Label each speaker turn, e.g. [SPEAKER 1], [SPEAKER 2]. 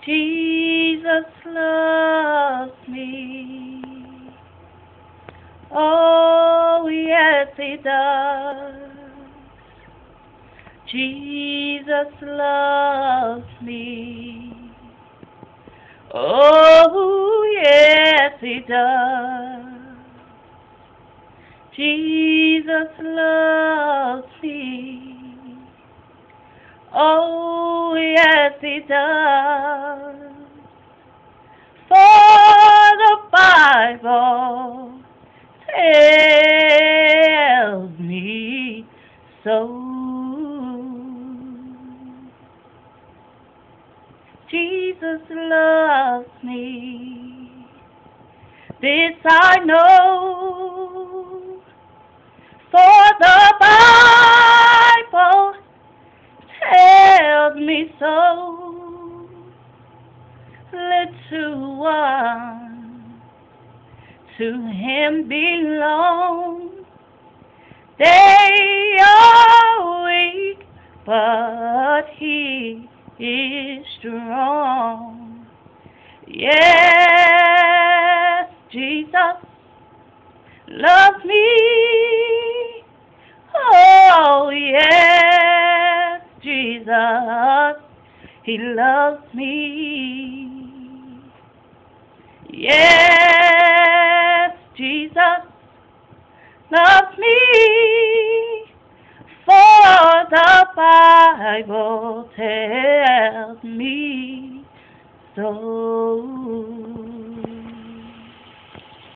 [SPEAKER 1] Jesus loves me. Oh, yes, he does. Jesus loves me. Oh, yes, he does. Jesus loves me. Oh, yes, he does. For the Bible tells me so. Jesus loves me. This I know, for the Bible tells me so. Little one to him belong. They are weak, but he is strong. Yes, Jesus loves me. Oh, yes, Jesus, he loves me. Yes, Jesus loves me. For the Bible tells